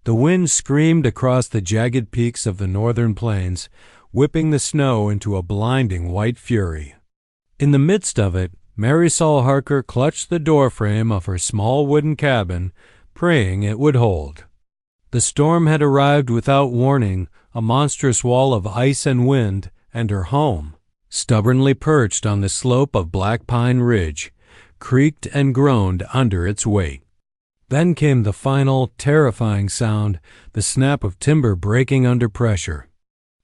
The wind screamed across the jagged peaks of the northern plains, whipping the snow into a blinding white fury. In the midst of it, Marisol Harker clutched the doorframe of her small wooden cabin, praying it would hold. The storm had arrived without warning, a monstrous wall of ice and wind, and her home, stubbornly perched on the slope of Black Pine Ridge, creaked and groaned under its weight. Then came the final, terrifying sound, the snap of timber breaking under pressure.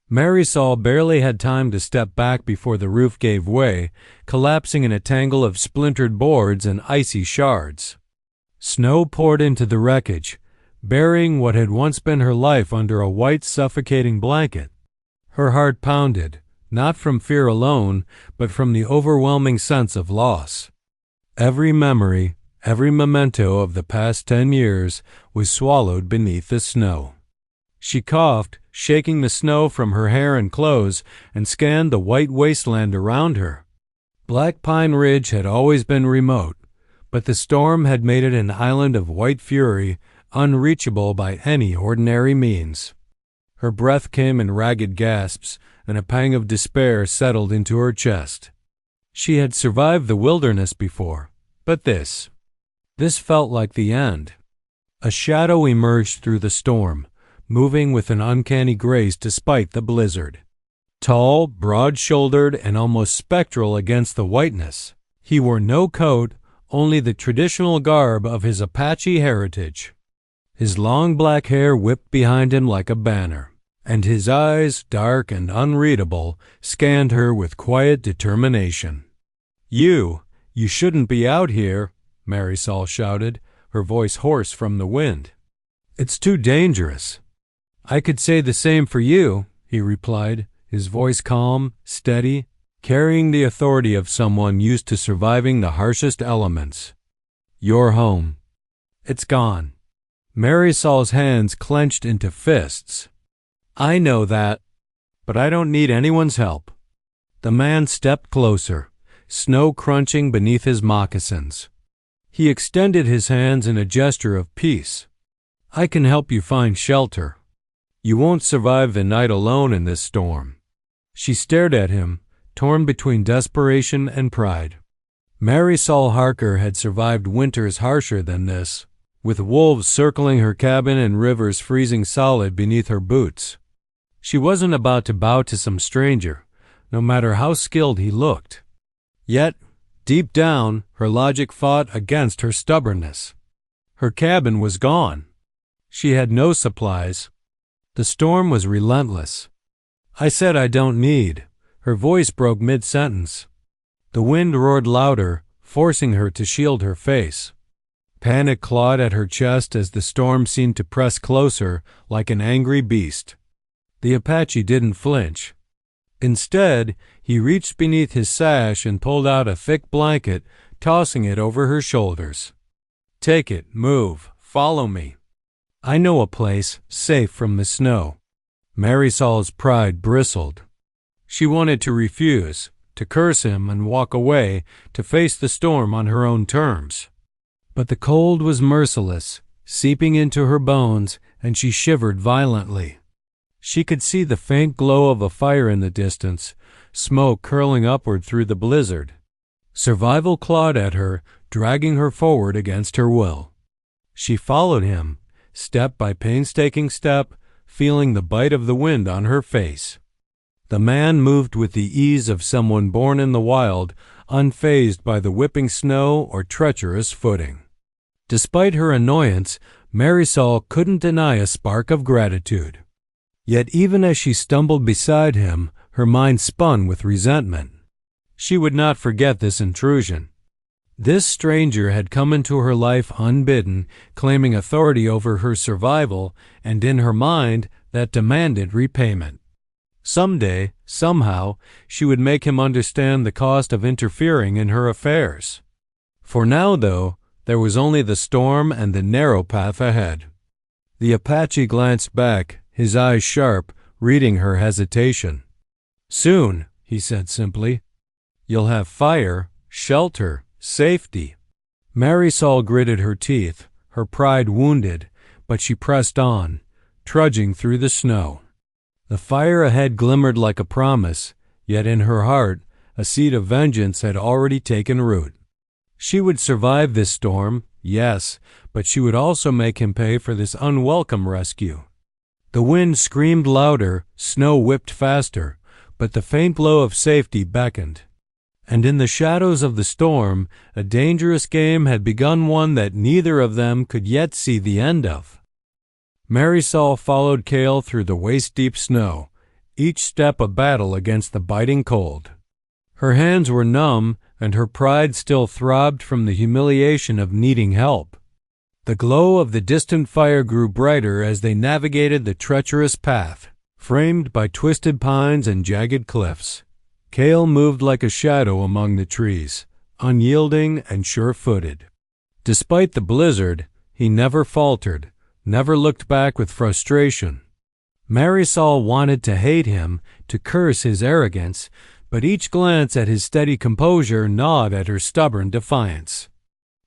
Marisol barely had time to step back before the roof gave way, collapsing in a tangle of splintered boards and icy shards. Snow poured into the wreckage, burying what had once been her life under a white, suffocating blanket. Her heart pounded, not from fear alone, but from the overwhelming sense of loss. Every memory, every memento of the past 10 years was swallowed beneath the snow. She coughed, shaking the snow from her hair and clothes, and scanned the white wasteland around her. Black Pine Ridge had always been remote, but the storm had made it an island of white fury, unreachable by any ordinary means. Her breath came in ragged gasps, and a pang of despair settled into her chest. She had survived the wilderness before, but this felt like the end. A shadow emerged through the storm, moving with an uncanny grace despite the blizzard. Tall, broad-shouldered, and almost spectral against the whiteness, he wore no coat, only the traditional garb of his Apache heritage. His long black hair whipped behind him like a banner, and his eyes, dark and unreadable, scanned her with quiet determination. You shouldn't be out here," Marisol shouted, her voice hoarse from the wind. "It's too dangerous." "I could say the same for you," he replied, his voice calm, steady, carrying the authority of someone used to surviving the harshest elements. "You're home. It's gone." Marisol's hands clenched into fists. "I know that, but I don't need anyone's help." The man stepped closer, snow crunching beneath his moccasins. He extended his hands in a gesture of peace. "I can help you find shelter. You won't survive the night alone in this storm." She stared at him, torn between desperation and pride. Marisol Harker had survived winters harsher than this, with wolves circling her cabin and rivers freezing solid beneath her boots. She wasn't about to bow to some stranger, no matter how skilled he looked. Yet, deep down, her logic fought against her stubbornness. Her cabin was gone. She had no supplies. The storm was relentless. "I said I don't need." Her voice broke mid-sentence. The wind roared louder, forcing her to shield her face. Panic clawed at her chest as the storm seemed to press closer, like an angry beast. The Apache didn't flinch. Instead, he reached beneath his sash and pulled out a thick blanket, tossing it over her shoulders. "Take it, move, follow me. I know a place, safe from the snow." Marisol's pride bristled. She wanted to refuse, to curse him and walk away, to face the storm on her own terms. But the cold was merciless, seeping into her bones, and she shivered violently. She could see the faint glow of a fire in the distance, smoke curling upward through the blizzard. Survival clawed at her, dragging her forward against her will. She followed him, step by painstaking step, feeling the bite of the wind on her face. The man moved with the ease of someone born in the wild, unfazed by the whipping snow or treacherous footing. Despite her annoyance, Marisol couldn't deny a spark of gratitude. Yet even as she stumbled beside him, her mind spun with resentment. She would not forget this intrusion. This stranger had come into her life unbidden, claiming authority over her survival, and in her mind, that demanded repayment. Someday, somehow, she would make him understand the cost of interfering in her affairs. For now, though, there was only the storm and the narrow path ahead. The Apache glanced back, his eyes sharp, reading her hesitation. "Soon," he said simply. "You'll have fire, shelter, safety." Marisol gritted her teeth, her pride wounded, but she pressed on, trudging through the snow. The fire ahead glimmered like a promise, yet in her heart a seed of vengeance had already taken root. She would survive this storm, yes, but she would also make him pay for this unwelcome rescue. The wind screamed louder, snow whipped faster, but the faint glow of safety beckoned. And in the shadows of the storm, a dangerous game had begun, one that neither of them could yet see the end of. Marisol followed Kael through the waist-deep snow, each step a battle against the biting cold. Her hands were numb, and her pride still throbbed from the humiliation of needing help. The glow of the distant fire grew brighter as they navigated the treacherous path, framed by twisted pines and jagged cliffs. Kael moved like a shadow among the trees, unyielding and sure-footed. Despite the blizzard, he never faltered, never looked back with frustration. Marisol wanted to hate him, to curse his arrogance, but each glance at his steady composure gnawed at her stubborn defiance.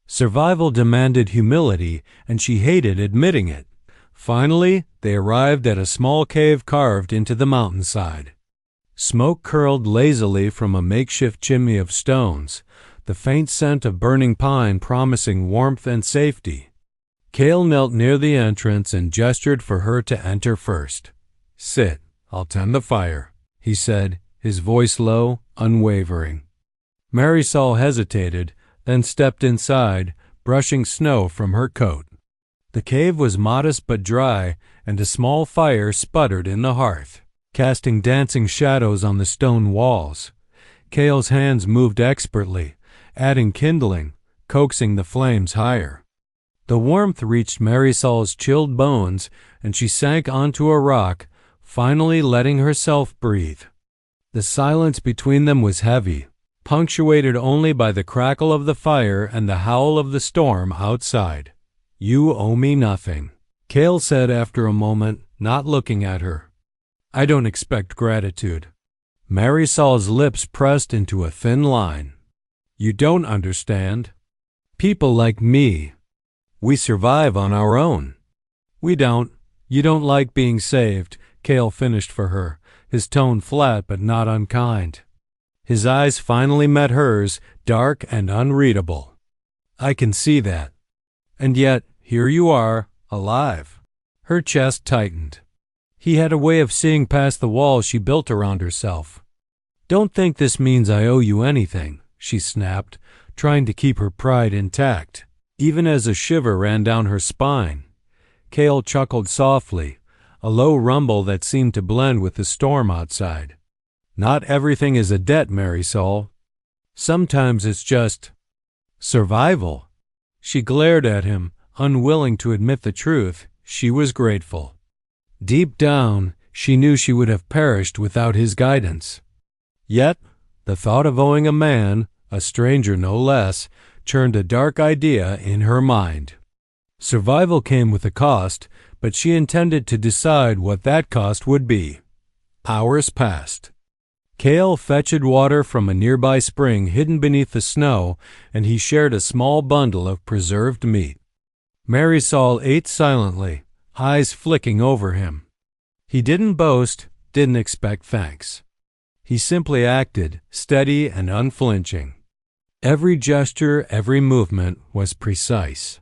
Survival demanded humility, and she hated admitting it. Finally, they arrived at a small cave carved into the mountainside. Smoke curled lazily from a makeshift chimney of stones, the faint scent of burning pine promising warmth and safety. Kael knelt near the entrance and gestured for her to enter first. "Sit, I'll tend the fire," he said, his voice low, unwavering. Marisol hesitated, then stepped inside, brushing snow from her coat. The cave was modest but dry, and a small fire sputtered in the hearth, casting dancing shadows on the stone walls. Kael's hands moved expertly, adding kindling, coaxing the flames higher. The warmth reached Marisol's chilled bones, and she sank onto a rock, finally letting herself breathe. The silence between them was heavy, punctuated only by the crackle of the fire and the howl of the storm outside. "You owe me nothing," Kael said after a moment, not looking at her. "I don't expect gratitude." Marisol's lips pressed into a thin line. "You don't understand. People like me, we survive on our own." "We don't. You don't like being saved," Kael finished for her, his tone flat but not unkind. His eyes finally met hers, dark and unreadable. "I can see that. And yet, here you are, alive." Her chest tightened. He had a way of seeing past the walls she built around herself. "Don't think this means I owe you anything," she snapped, trying to keep her pride intact, even as a shiver ran down her spine. Kael chuckled softly, a low rumble that seemed to blend with the storm outside. "Not everything is a debt, Marisol. Sometimes it's just survival." She glared at him, unwilling to admit the truth. She was grateful. Deep down, she knew she would have perished without his guidance. Yet, the thought of owing a man, a stranger no less, churned a dark idea in her mind. Survival came with a cost, but she intended to decide what that cost would be. Hours passed. Kael fetched water from a nearby spring hidden beneath the snow, and he shared a small bundle of preserved meat. Marisol ate silently, eyes flicking over him. He didn't boast, didn't expect thanks. He simply acted, steady and unflinching. Every gesture, every movement was precise,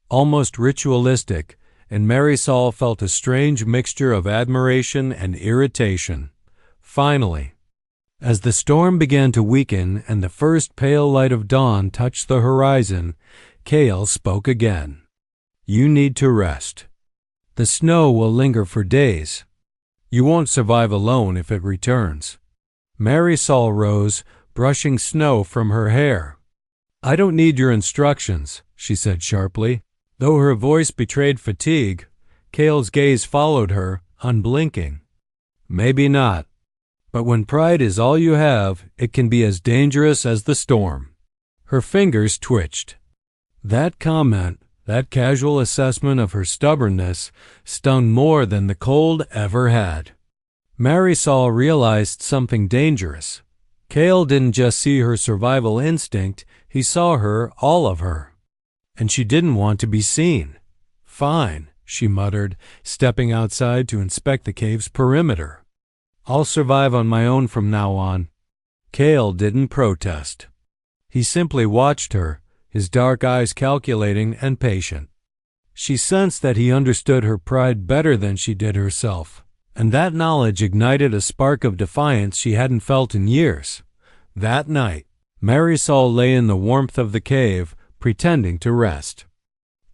almost ritualistic, and Marisol felt a strange mixture of admiration and irritation. Finally, as the storm began to weaken and the first pale light of dawn touched the horizon, Kael spoke again. "You need to rest. The snow will linger for days. You won't survive alone if it returns." Marisol rose, brushing snow from her hair. "I don't need your instructions," she said sharply. Though her voice betrayed fatigue, Kael's gaze followed her, unblinking. "Maybe not. But when pride is all you have, it can be as dangerous as the storm." Her fingers twitched. That comment, that casual assessment of her stubbornness, stung more than the cold ever had. Marisol realized something dangerous. Kael didn't just see her survival instinct, he saw her, all of her. And she didn't want to be seen. Fine, she muttered, stepping outside to inspect the cave's perimeter. "I'll survive on my own from now on." Kael didn't protest. He simply watched her, his dark eyes calculating and patient. She sensed that he understood her pride better than she did herself, and that knowledge ignited a spark of defiance she hadn't felt in years. That night, Marisol lay in the warmth of the cave, pretending to rest.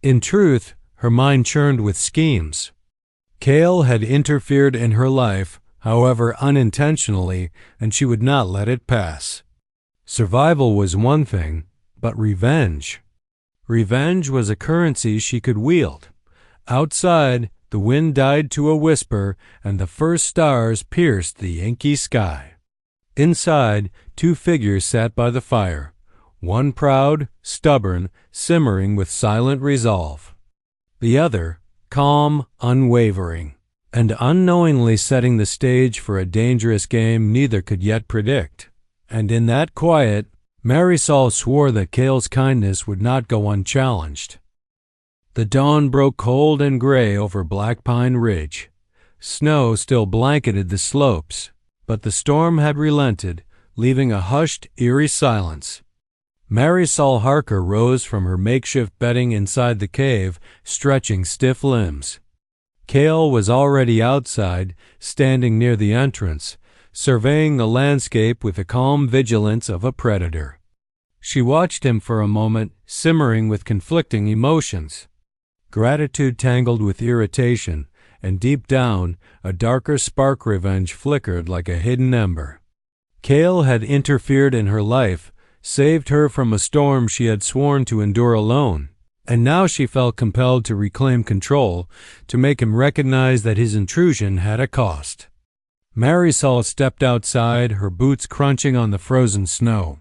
In truth, her mind churned with schemes. Kael had interfered in her life, however unintentionally, and she would not let it pass. Survival was one thing, but revenge. Revenge was a currency she could wield. Outside, the wind died to a whisper, and the first stars pierced the inky sky. Inside, two figures sat by the fire, one proud, stubborn, simmering with silent resolve. The other, calm, unwavering, and unknowingly setting the stage for a dangerous game neither could yet predict. And in that quiet, Marisol swore that Kael's kindness would not go unchallenged. The dawn broke cold and gray over Black Pine Ridge. Snow still blanketed the slopes, but the storm had relented, leaving a hushed, eerie silence. Marisol Harker rose from her makeshift bedding inside the cave, stretching stiff limbs. Kael was already outside, standing near the entrance, surveying the landscape with the calm vigilance of a predator. She watched him for a moment, simmering with conflicting emotions. Gratitude tangled with irritation, and deep down, a darker spark revenge flickered like a hidden ember. Kael had interfered in her life, saved her from a storm she had sworn to endure alone, and now she felt compelled to reclaim control, to make him recognize that his intrusion had a cost. Marisol stepped outside, her boots crunching on the frozen snow.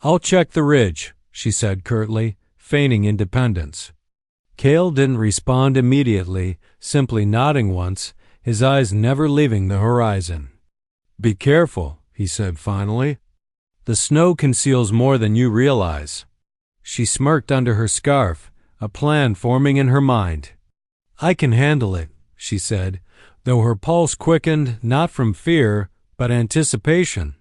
"I'll check the ridge," she said curtly, feigning independence. Kael didn't respond immediately, simply nodding once, his eyes never leaving the horizon. "Be careful," he said finally. "The snow conceals more than you realize." She smirked under her scarf, a plan forming in her mind. "I can handle it," she said, though her pulse quickened not from fear, but anticipation.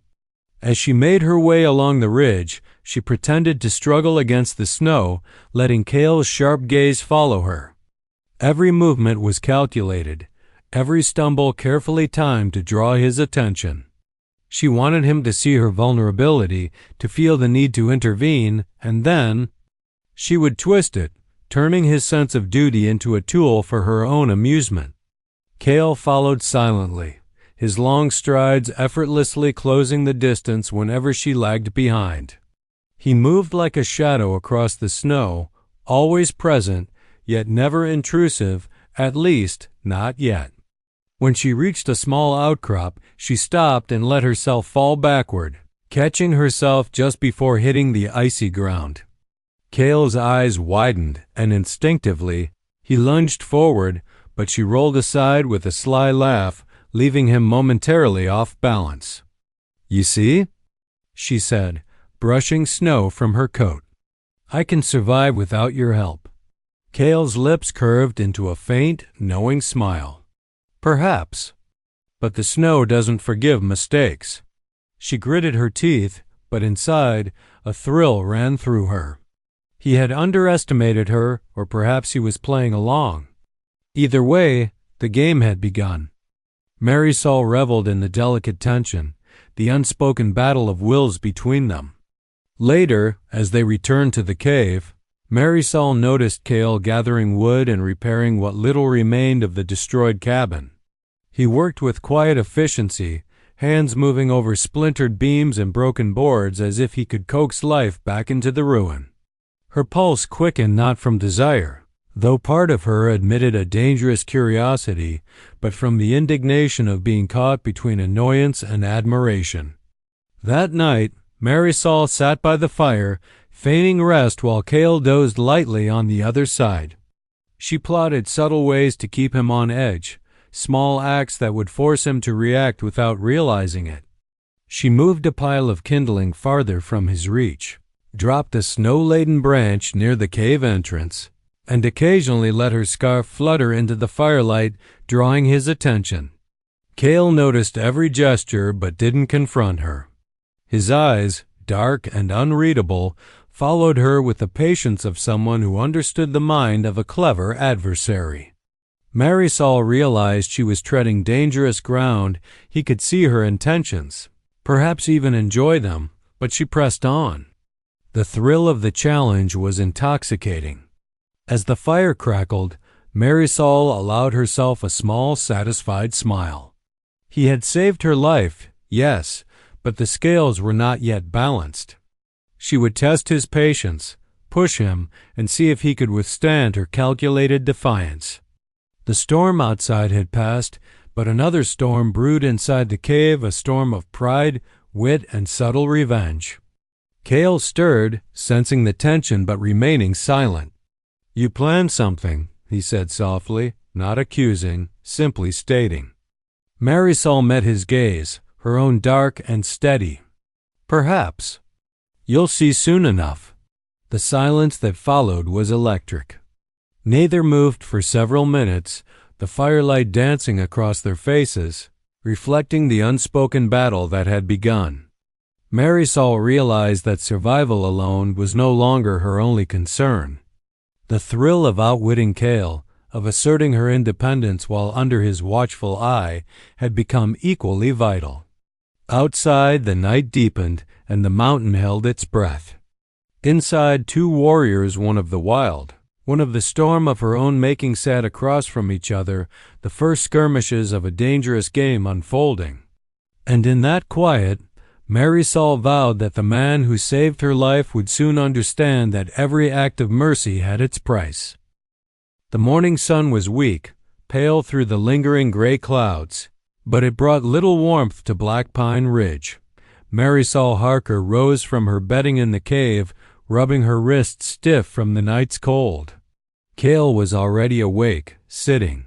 As she made her way along the ridge, she pretended to struggle against the snow, letting Kael's sharp gaze follow her. Every movement was calculated, every stumble carefully timed to draw his attention. She wanted him to see her vulnerability, to feel the need to intervene, and then she would twist it, turning his sense of duty into a tool for her own amusement. Kael followed silently, his long strides effortlessly closing the distance whenever she lagged behind. He moved like a shadow across the snow, always present, yet never intrusive, at least not yet. When she reached a small outcrop, she stopped and let herself fall backward, catching herself just before hitting the icy ground. Kael's eyes widened, and instinctively, he lunged forward, but she rolled aside with a sly laugh, leaving him momentarily off balance. "You see?" she said, brushing snow from her coat. "I can survive without your help." Kael's lips curved into a faint, knowing smile. "Perhaps. But the snow doesn't forgive mistakes." She gritted her teeth, but inside, a thrill ran through her. He had underestimated her, or perhaps he was playing along. Either way, the game had begun. Marisol reveled in the delicate tension, the unspoken battle of wills between them. Later, as they returned to the cave, Marisol noticed Kael gathering wood and repairing what little remained of the destroyed cabin. He worked with quiet efficiency, hands moving over splintered beams and broken boards as if he could coax life back into the ruin. Her pulse quickened not from desire, though part of her admitted a dangerous curiosity, but from the indignation of being caught between annoyance and admiration. That night, Marisol sat by the fire, feigning rest while Kael dozed lightly on the other side. She plotted subtle ways to keep him on edge, small acts that would force him to react without realizing it. She moved a pile of kindling farther from his reach, dropped a snow-laden branch near the cave entrance, and occasionally let her scarf flutter into the firelight, drawing his attention. Kael noticed every gesture but didn't confront her. His eyes, dark and unreadable, followed her with the patience of someone who understood the mind of a clever adversary. Marisol realized she was treading dangerous ground. He could see her intentions, perhaps even enjoy them, but she pressed on. The thrill of the challenge was intoxicating. As the fire crackled, Marisol allowed herself a small, satisfied smile. He had saved her life, yes, but the scales were not yet balanced. She would test his patience, push him, and see if he could withstand her calculated defiance. The storm outside had passed, but another storm brewed inside the cave, a storm of pride, wit, and subtle revenge. Kael stirred, sensing the tension but remaining silent. "You planned something," he said softly, not accusing, simply stating. Marisol met his gaze, her own dark and steady. "Perhaps. You'll see soon enough." The silence that followed was electric. Neither moved for several minutes, the firelight dancing across their faces, reflecting the unspoken battle that had begun. Marisol realized that survival alone was no longer her only concern. The thrill of outwitting Kael, of asserting her independence while under his watchful eye, had become equally vital. Outside, the night deepened, and the mountain held its breath. Inside, two warriors, one of the wild, one of the storm of her own making, sat across from each other, the first skirmishes of a dangerous game unfolding. And in that quiet, Marisol vowed that the man who saved her life would soon understand that every act of mercy had its price. The morning sun was weak, pale through the lingering gray clouds, but it brought little warmth to Black Pine Ridge. Marisol Harker rose from her bedding in the cave, rubbing her wrists stiff from the night's cold. Kael was already awake, sitting,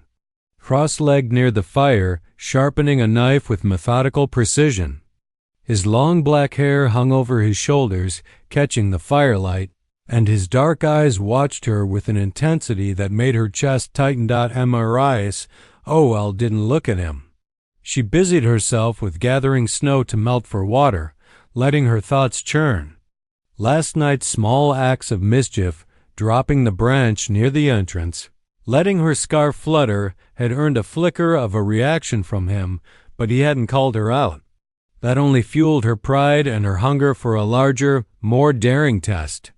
cross-legged near the fire, sharpening a knife with methodical precision. His long black hair hung over his shoulders, catching the firelight, and his dark eyes watched her with an intensity that made her chest tighten. Maris, didn't look at him. She busied herself with gathering snow to melt for water, letting her thoughts churn. Last night's small acts of mischief, dropping the branch near the entrance, letting her scarf flutter, had earned a flicker of a reaction from him, but he hadn't called her out. That only fueled her pride and her hunger for a larger, more daring test.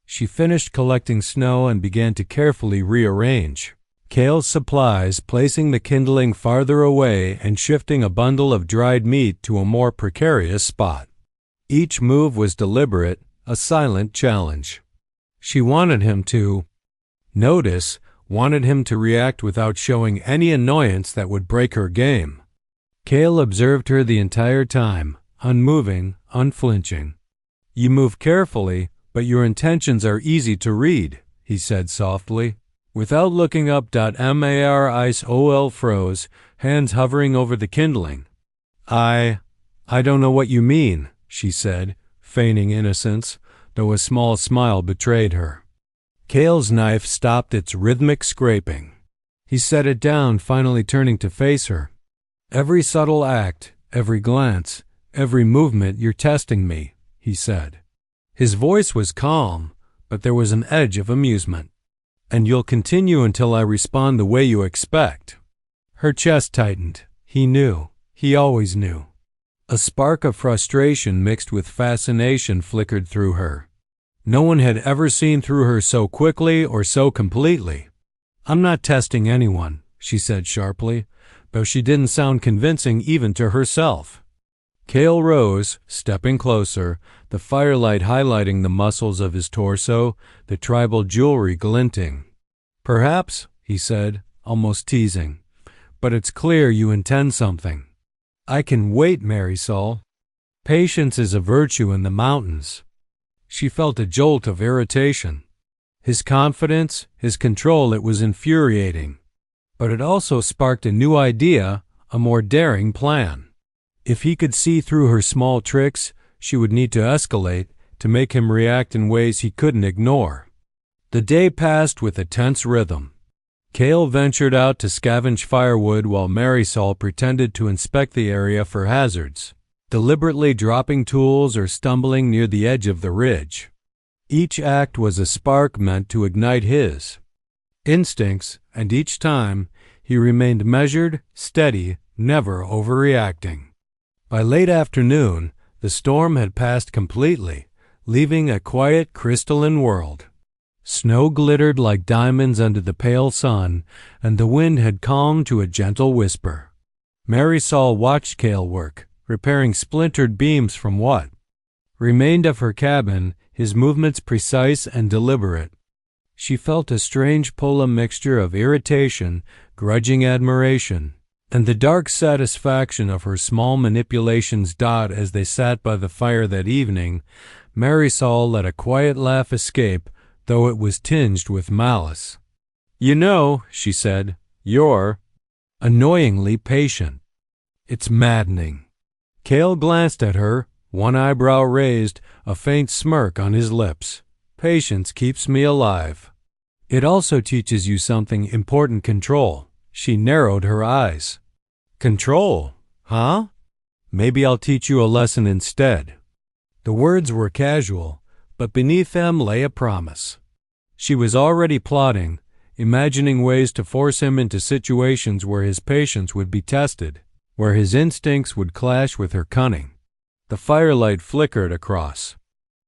She finished collecting snow and began to carefully rearrange Kael's supplies, placing the kindling farther away and shifting a bundle of dried meat to a more precarious spot. Each move was deliberate, a silent challenge. She wanted him to notice, wanted him to react without showing any annoyance that would break her game. Kael observed her the entire time, unmoving, unflinching. "You move carefully, but your intentions are easy to read," he said softly. Without looking up, Marisol froze, hands hovering over the kindling. I don't know what you mean," she said, feigning innocence, though a small smile betrayed her. Kael's knife stopped its rhythmic scraping. He set it down, finally turning to face her. "Every subtle act, every glance, every movement, you're testing me," he said. His voice was calm, but there was an edge of amusement. "And you'll continue until I respond the way you expect." Her chest tightened. He knew. He always knew. A spark of frustration mixed with fascination flickered through her. No one had ever seen through her so quickly or so completely. "I'm not testing anyone," she said sharply, though she didn't sound convincing even to herself. Kael rose, stepping closer, the firelight highlighting the muscles of his torso, the tribal jewelry glinting. "Perhaps," he said, almost teasing, "but it's clear you intend something." "I can wait, Marisol. Patience is a virtue in the mountains." She felt a jolt of irritation. His confidence, his control, it was infuriating. But it also sparked a new idea, a more daring plan. If he could see through her small tricks, she would need to escalate, to make him react in ways he couldn't ignore. The day passed with a tense rhythm. Kael ventured out to scavenge firewood while Marisol pretended to inspect the area for hazards, deliberately dropping tools or stumbling near the edge of the ridge. Each act was a spark meant to ignite his instincts, and each time he remained measured, steady, never overreacting. By late afternoon, the storm had passed completely, leaving a quiet, crystalline world. Snow glittered like diamonds under the pale sun, and the wind had calmed to a gentle whisper. Marisol watched Kael work, repairing splintered beams from what remained of her cabin, his movements precise and deliberate. She felt a strange polar mixture of irritation, grudging admiration, and the dark satisfaction of her small manipulations. As they sat by the fire that evening, Marisol let a quiet laugh escape, though it was tinged with malice. "You know," she said, "you're annoyingly patient. It's maddening." Kael glanced at her, one eyebrow raised, a faint smirk on his lips. "Patience keeps me alive. It also teaches you something important: control." She narrowed her eyes. "Control, huh? Maybe I'll teach you a lesson instead." The words were casual, but beneath them lay a promise. She was already plotting, imagining ways to force him into situations where his patience would be tested, where his instincts would clash with her cunning. The firelight flickered across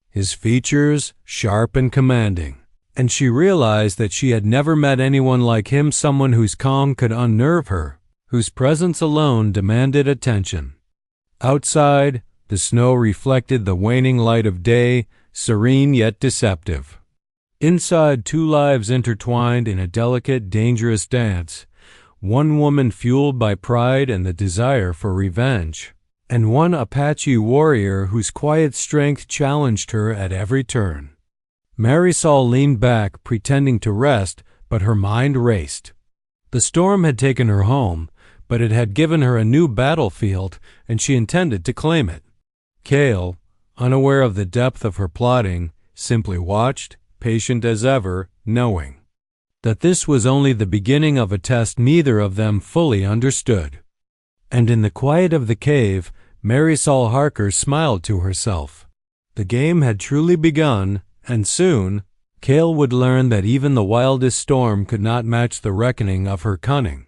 his features, sharp and commanding, and she realized that she had never met anyone like him, someone whose calm could unnerve her, whose presence alone demanded attention. Outside, the snow reflected the waning light of day, serene yet deceptive. Inside, two lives intertwined in a delicate, dangerous dance, one woman fueled by pride and the desire for revenge, and one Apache warrior whose quiet strength challenged her at every turn. Marisol leaned back, pretending to rest, but her mind raced. The storm had taken her home, but it had given her a new battlefield, and she intended to claim it. Kael, unaware of the depth of her plotting, simply watched, patient as ever, knowing that this was only the beginning of a test neither of them fully understood. And in the quiet of the cave, Marisol Harker smiled to herself. The game had truly begun, and soon, Kael would learn that even the wildest storm could not match the reckoning of her cunning.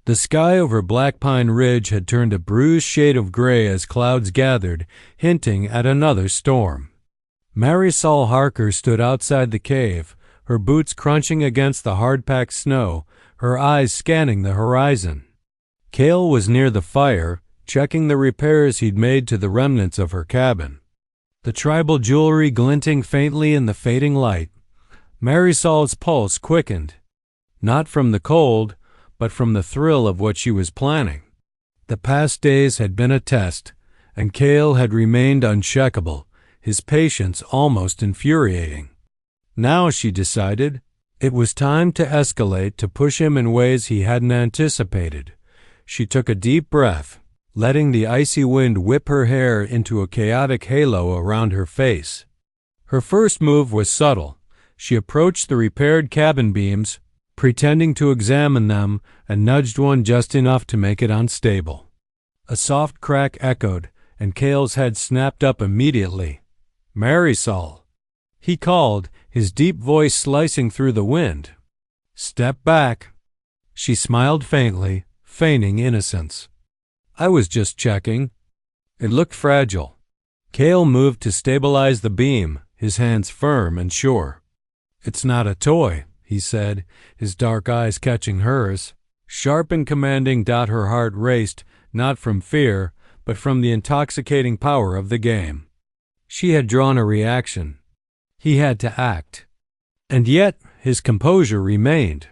The sky over Black Pine Ridge had turned a bruised shade of gray as clouds gathered, hinting at another storm. Marisol Harker stood outside the cave, her boots crunching against the hard-packed snow, her eyes scanning the horizon. Kael was near the fire, checking the repairs he'd made to the remnants of her cabin, the tribal jewelry glinting faintly in the fading light. Marisol's pulse quickened, not from the cold, but from the thrill of what she was planning. The past days had been a test, and Kael had remained unshakable, his patience almost infuriating. Now, she decided, it was time to escalate, to push him in ways he hadn't anticipated. She took a deep breath, letting the icy wind whip her hair into a chaotic halo around her face. Her first move was subtle. She approached the repaired cabin beams, pretending to examine them, and nudged one just enough to make it unstable. A soft crack echoed, and Kael's head snapped up immediately. "Marisol," he called, his deep voice slicing through the wind. "Step back." She smiled faintly, feigning innocence. "I was just checking." It looked fragile. Kael moved to stabilize the beam, his hands firm and sure. "It's not a toy," he said, his dark eyes catching hers. Sharp and commanding. Her heart raced, not from fear, but from the intoxicating power of the game. She had drawn a reaction. He had to act. And yet his composure remained.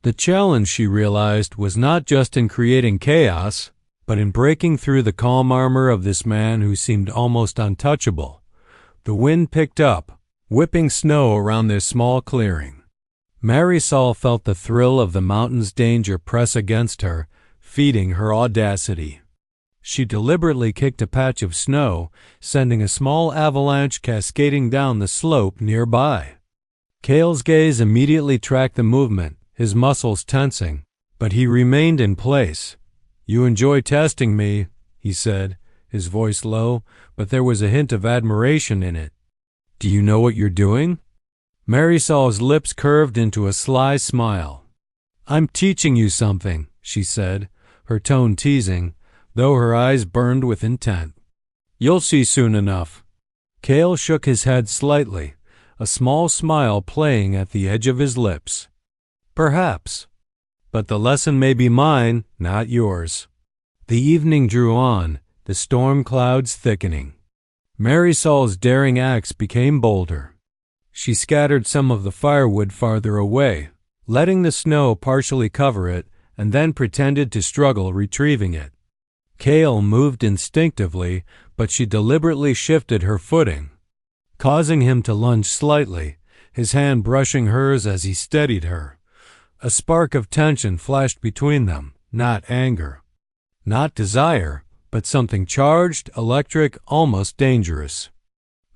The challenge, she realized, was not just in creating chaos, but in breaking through the calm armor of this man who seemed almost untouchable. The wind picked up, whipping snow around their small clearing. Marisol felt the thrill of the mountain's danger press against her, feeding her audacity. She deliberately kicked a patch of snow, sending a small avalanche cascading down the slope nearby. Kael's gaze immediately tracked the movement, his muscles tensing, but he remained in place. "You enjoy testing me," he said, his voice low, but there was a hint of admiration in it. "Do you know what you're doing?" Marisol's lips curved into a sly smile. "I'm teaching you something," she said, her tone teasing, though her eyes burned with intent. "You'll see soon enough." Kael shook his head slightly, a small smile playing at the edge of his lips. "Perhaps. But the lesson may be mine, not yours." The evening drew on, the storm clouds thickening. Marisol's daring acts became bolder. She scattered some of the firewood farther away, letting the snow partially cover it, and then pretended to struggle retrieving it. Kael moved instinctively, but she deliberately shifted her footing, causing him to lunge slightly, his hand brushing hers as he steadied her. A spark of tension flashed between them, not anger, not desire, but something charged, electric, almost dangerous.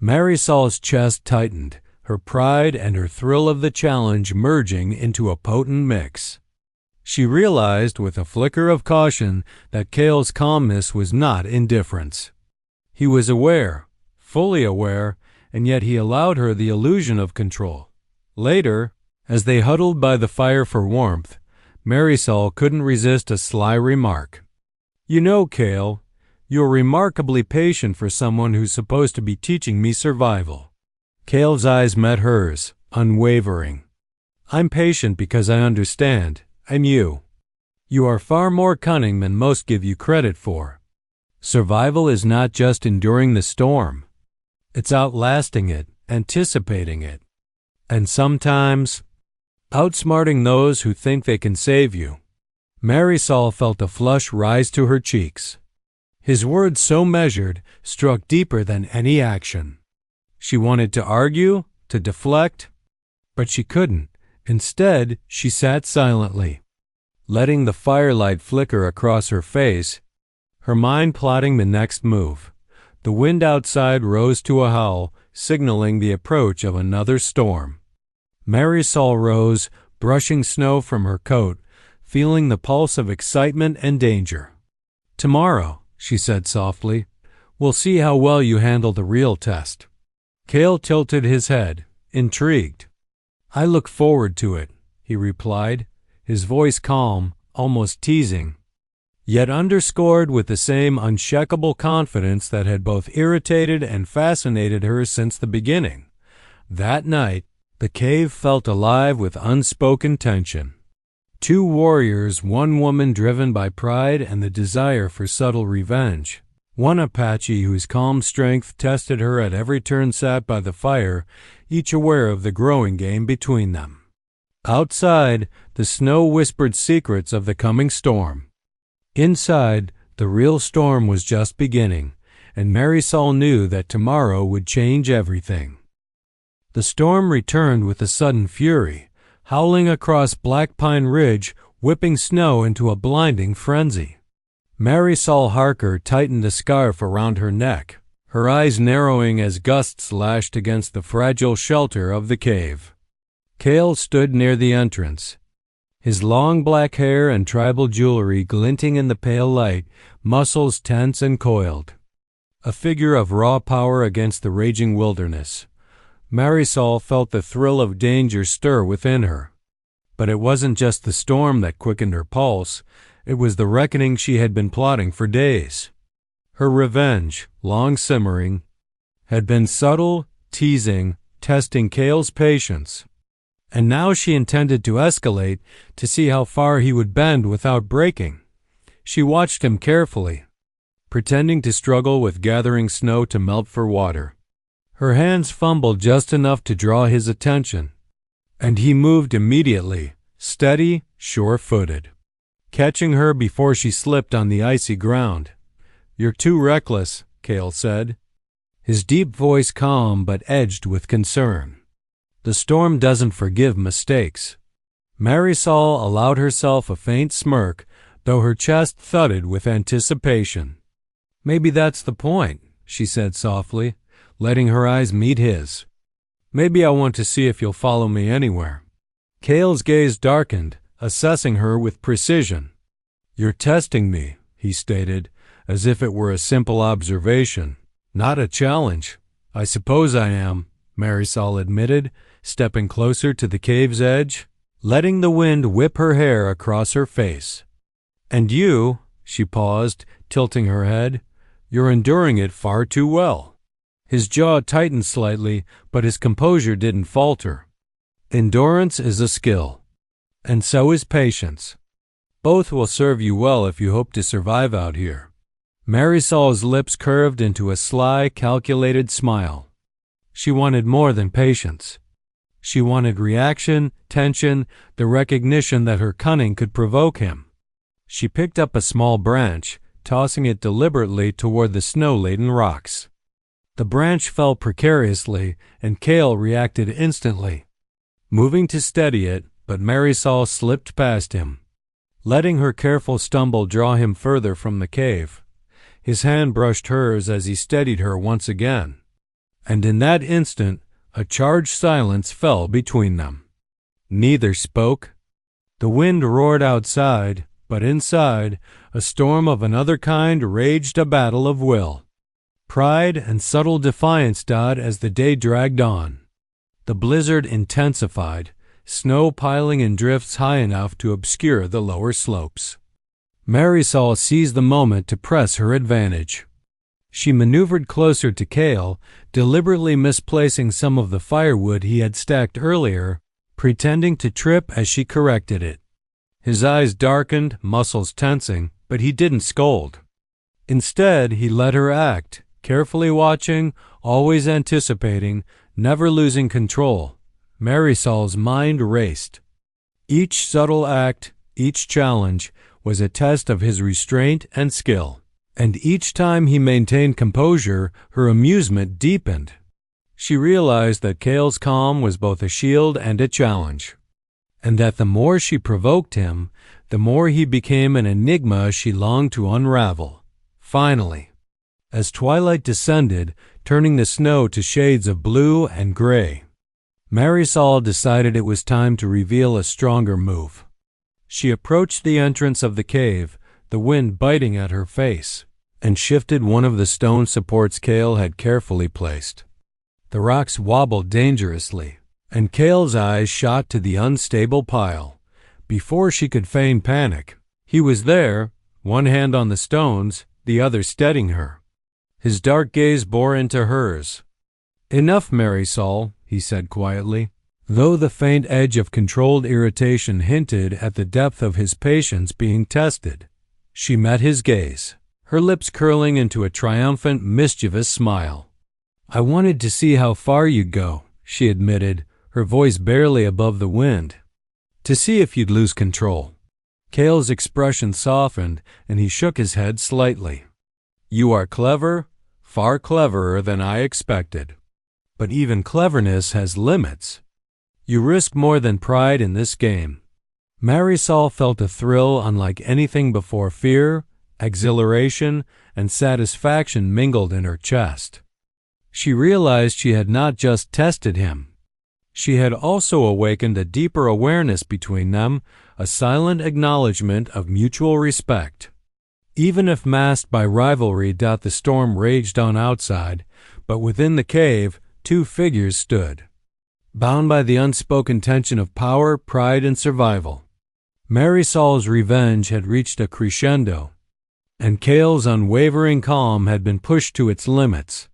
Marisol's chest tightened, her pride and her thrill of the challenge merging into a potent mix. She realized with a flicker of caution that Kael's calmness was not indifference. He was aware, fully aware, and yet he allowed her the illusion of control. Later, as they huddled by the fire for warmth, Marisol couldn't resist a sly remark. "You know, Kael, you're remarkably patient for someone who's supposed to be teaching me survival." Kael's eyes met hers, unwavering. "I'm patient because I understand. And you. You are far more cunning than most give you credit for. Survival is not just enduring the storm. It's outlasting it, anticipating it, and sometimes outsmarting those who think they can save you." Marisol felt a flush rise to her cheeks. His words, so measured, struck deeper than any action. She wanted to argue, to deflect, but she couldn't. Instead, she sat silently, letting the firelight flicker across her face, her mind plotting the next move. The wind outside rose to a howl, signaling the approach of another storm. Marisol rose, brushing snow from her coat, feeling the pulse of excitement and danger. "Tomorrow," she said softly, "we'll see how well you handle the real test." Kael tilted his head, intrigued. "I look forward to it," he replied, his voice calm, almost teasing, yet underscored with the same unshakable confidence that had both irritated and fascinated her since the beginning. That night, the cave felt alive with unspoken tension. Two warriors, one woman driven by pride and the desire for subtle revenge. One Apache whose calm strength tested her at every turn sat by the fire, each aware of the growing game between them. Outside, the snow whispered secrets of the coming storm. Inside, the real storm was just beginning, and Marisol knew that tomorrow would change everything. The storm returned with a sudden fury, howling across Black Pine Ridge, whipping snow into a blinding frenzy. Marisol Harker tightened the scarf around her neck, her eyes narrowing as gusts lashed against the fragile shelter of the cave. Kael stood near the entrance, his long black hair and tribal jewelry glinting in the pale light, muscles tense and coiled. A figure of raw power against the raging wilderness. Marisol felt the thrill of danger stir within her. But it wasn't just the storm that quickened her pulse. It was the reckoning she had been plotting for days. Her revenge, long simmering, had been subtle, teasing, testing Kael's patience. And now she intended to escalate to see how far he would bend without breaking. She watched him carefully, pretending to struggle with gathering snow to melt for water. Her hands fumbled just enough to draw his attention, and he moved immediately, steady, sure-footed, catching her before she slipped on the icy ground. "You're too reckless," Kael said, his deep voice calm but edged with concern. "The storm doesn't forgive mistakes." Marisol allowed herself a faint smirk, though her chest thudded with anticipation. "Maybe that's the point," she said softly, letting her eyes meet his. Maybe I want to see if you'll follow me anywhere." Kael's gaze darkened, assessing her with precision. "You're testing me," he stated, as if it were a simple observation, not a challenge. "I suppose I am," Marisol admitted, stepping closer to the cave's edge, letting the wind whip her hair across her face. "And you," she paused, tilting her head, "you're enduring it far too well." His jaw tightened slightly, but his composure didn't falter. "Endurance is a skill, and so is patience. Both will serve you well if you hope to survive out here." Marisol's lips curved into a sly, calculated smile. She wanted more than patience. She wanted reaction, tension, the recognition that her cunning could provoke him. She picked up a small branch, tossing it deliberately toward the snow-laden rocks. The branch fell precariously, and Kael reacted instantly, moving to steady it, but Marisol slipped past him, letting her careful stumble draw him further from the cave. His hand brushed hers as he steadied her once again, and in that instant a charged silence fell between them. Neither spoke. The wind roared outside, but inside, a storm of another kind raged, a battle of will. Pride and subtle defiance died as the day dragged on. The blizzard intensified, snow piling in drifts high enough to obscure the lower slopes. Marisol seized the moment to press her advantage. She maneuvered closer to Kael, deliberately misplacing some of the firewood he had stacked earlier, pretending to trip as she corrected it. His eyes darkened, muscles tensing, but he didn't scold. Instead, he let her act, carefully watching, always anticipating, never losing control. Marisol's mind raced. Each subtle act, each challenge, was a test of his restraint and skill, and each time he maintained composure, her amusement deepened. She realized that Kael's calm was both a shield and a challenge, and that the more she provoked him, the more he became an enigma she longed to unravel. Finally, as twilight descended, turning the snow to shades of blue and gray, Marisol decided it was time to reveal a stronger move. She approached the entrance of the cave, the wind biting at her face, and shifted one of the stone supports Kael had carefully placed. The rocks wobbled dangerously, and Kael's eyes shot to the unstable pile. Before she could feign panic, he was there, one hand on the stones, the other steadying her. His dark gaze bore into hers. "Enough, Marisol," he said quietly, though the faint edge of controlled irritation hinted at the depth of his patience being tested. She met his gaze, her lips curling into a triumphant, mischievous smile. "I wanted to see how far you'd go," she admitted, her voice barely above the wind. "To see if you'd lose control." Kael's expression softened, and he shook his head slightly. "You are clever, far cleverer than I expected. But even cleverness has limits. You risk more than pride in this game." Marisol felt a thrill unlike anything before. Fear, exhilaration, and satisfaction mingled in her chest. She realized she had not just tested him. She had also awakened a deeper awareness between them, a silent acknowledgement of mutual respect. Even if masked by rivalry, the storm raged on outside, but within the cave, two figures stood, bound by the unspoken tension of power, pride, and survival. Marisol's revenge had reached a crescendo, and Kael's unwavering calm had been pushed to its limits.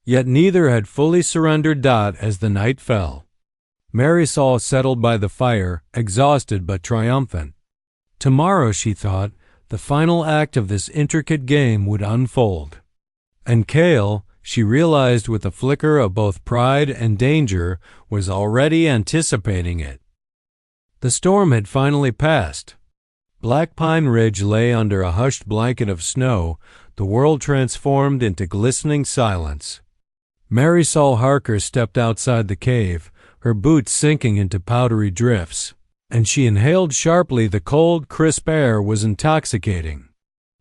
Yet neither had fully surrendered. As the night fell, Marisol settled by the fire, exhausted but triumphant. Tomorrow, she thought, the final act of this intricate game would unfold. And Kael, she realized with a flicker of both pride and danger, was already anticipating it. The storm had finally passed. Black Pine Ridge lay under a hushed blanket of snow, the world transformed into glistening silence. Marisol Harker stepped outside the cave, her boots sinking into powdery drifts, and she inhaled sharply. The cold, crisp air was intoxicating.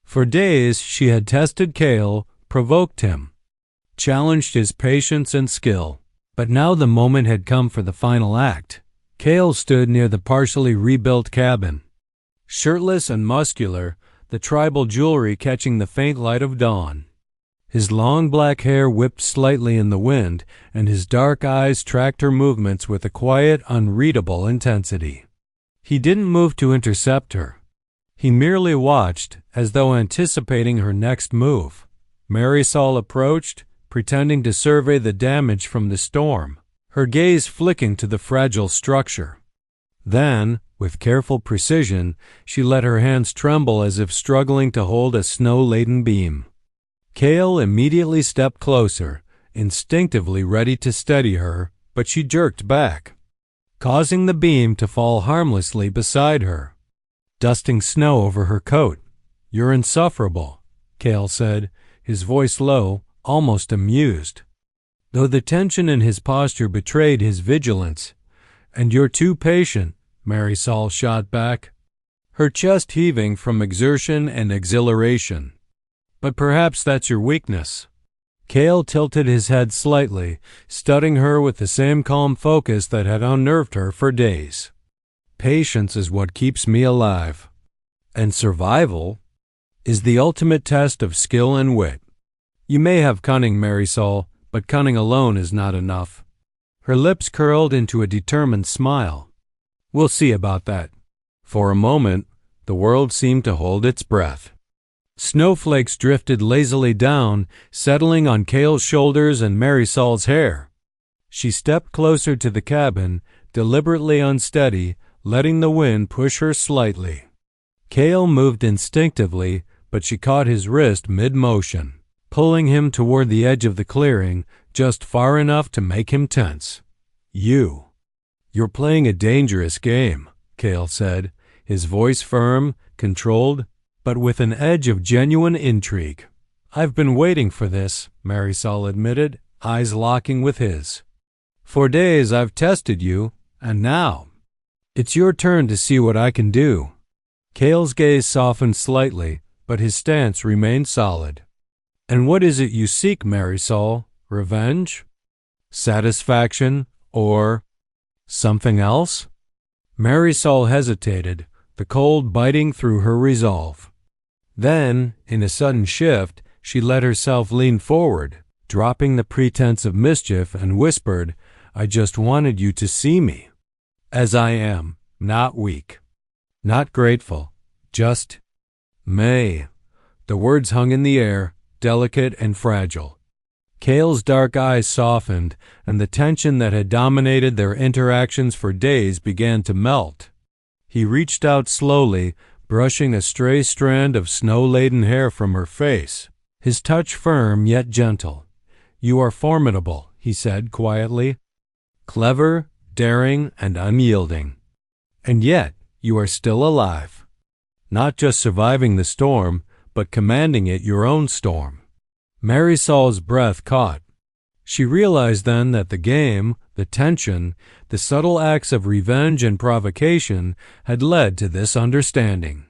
For days she had tested Kael, provoked him, challenged his patience and skill, But now the moment had come for the final act. Kael stood near the partially rebuilt cabin. Shirtless and muscular, the tribal jewelry catching the faint light of dawn. His long black hair whipped slightly in the wind, and his dark eyes tracked her movements with a quiet, unreadable intensity. He didn't move to intercept her. He merely watched, as though anticipating her next move. Marisol approached, pretending to survey the damage from the storm, her gaze flicking to the fragile structure. Then, with careful precision, she let her hands tremble as if struggling to hold a snow-laden beam. Kael immediately stepped closer, instinctively ready to steady her, but she jerked back, causing the beam to fall harmlessly beside her, dusting snow over her coat. "You're insufferable," Kael said, his voice low, almost amused, though the tension in his posture betrayed his vigilance. "And you're too patient," Marisol shot back, her chest heaving from exertion and exhilaration. "But perhaps that's your weakness." Kael tilted his head slightly, studying her with the same calm focus that had unnerved her for days. "Patience is what keeps me alive. And survival is the ultimate test of skill and wit. You may have cunning, Marisol, but cunning alone is not enough." Her lips curled into a determined smile. "We'll see about that." For a moment, the world seemed to hold its breath. Snowflakes drifted lazily down, settling on Kael's shoulders and Marisol's hair. She stepped closer to the cabin, deliberately unsteady, letting the wind push her slightly. Kael moved instinctively, but she caught his wrist mid-motion, pulling him toward the edge of the clearing, just far enough to make him tense. You're playing a dangerous game," Kael said, his voice firm, controlled, but with an edge of genuine intrigue. "I've been waiting for this," Marisol admitted, eyes locking with his. "For days I've tested you, and now it's your turn to see what I can do." Kael's gaze softened slightly, but his stance remained solid. "And what is it you seek, Marisol? Revenge? Satisfaction? Or something else?" Marisol hesitated, the cold biting through her resolve. Then, in a sudden shift, she let herself lean forward, dropping the pretense of mischief, and whispered, "I just wanted you to see me as I am, not weak, not grateful, just May." The words hung in the air, delicate and fragile. Kael's dark eyes softened, and the tension that had dominated their interactions for days began to melt. He reached out slowly, brushing a stray strand of snow-laden hair from her face, his touch firm yet gentle. "You are formidable," he said quietly. "Clever, daring, and unyielding. And yet you are still alive. Not just surviving the storm, but commanding it your own storm." Marisol's breath caught. She realized then that the game, the tension, the subtle acts of revenge and provocation had led to this understanding.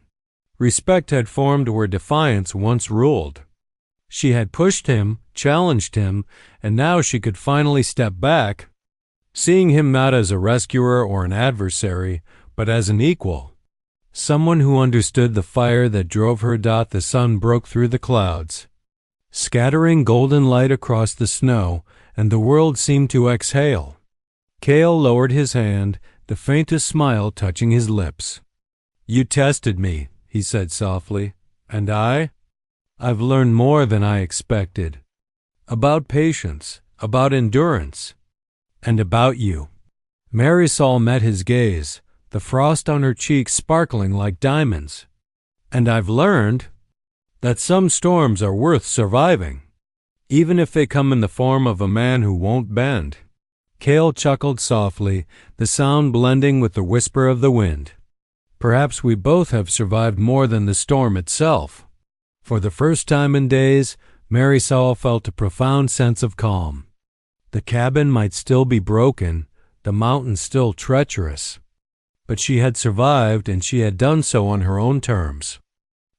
Respect had formed where defiance once ruled. She had pushed him, challenged him, and now she could finally step back, seeing him not as a rescuer or an adversary, but as an equal, someone who understood the fire that drove her. The sun broke through the clouds, scattering golden light across the snow, and the world seemed to exhale. Kael lowered his hand, the faintest smile touching his lips. "You tested me," he said softly, "and I've learned more than I expected. About patience, about endurance, and about you." Marisol met his gaze, the frost on her cheeks sparkling like diamonds. "And I've learned that some storms are worth surviving, even if they come in the form of a man who won't bend." Kael chuckled softly, the sound blending with the whisper of the wind. "Perhaps we both have survived more than the storm itself." For the first time in days, Marisol felt a profound sense of calm. The cabin might still be broken, the mountain still treacherous, but she had survived, and she had done so on her own terms,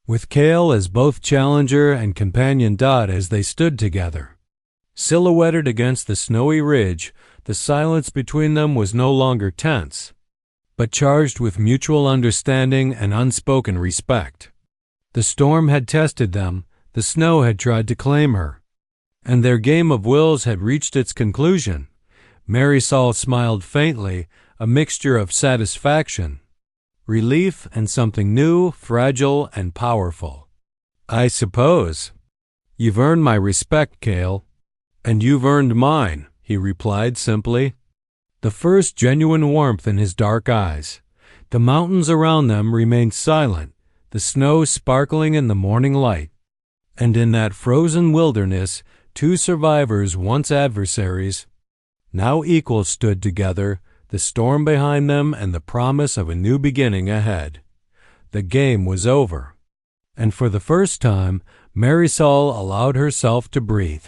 with Kael as both challenger and companion. As they stood together, Silhouetted against the snowy ridge, the silence between them was no longer tense, but charged with mutual understanding and unspoken respect. The storm had tested them, the snow had tried to claim her, and their game of wills had reached its conclusion. Marisol smiled faintly, a mixture of satisfaction, relief, and something new, fragile, and powerful. "I suppose. You've earned my respect, Kael." "And you've earned mine," he replied simply, the first genuine warmth in his dark eyes. The mountains around them remained silent, the snow sparkling in the morning light. And in that frozen wilderness, two survivors, once adversaries, now equals, stood together, the storm behind them and the promise of a new beginning ahead. The game was over, and for the first time, Marisol allowed herself to breathe.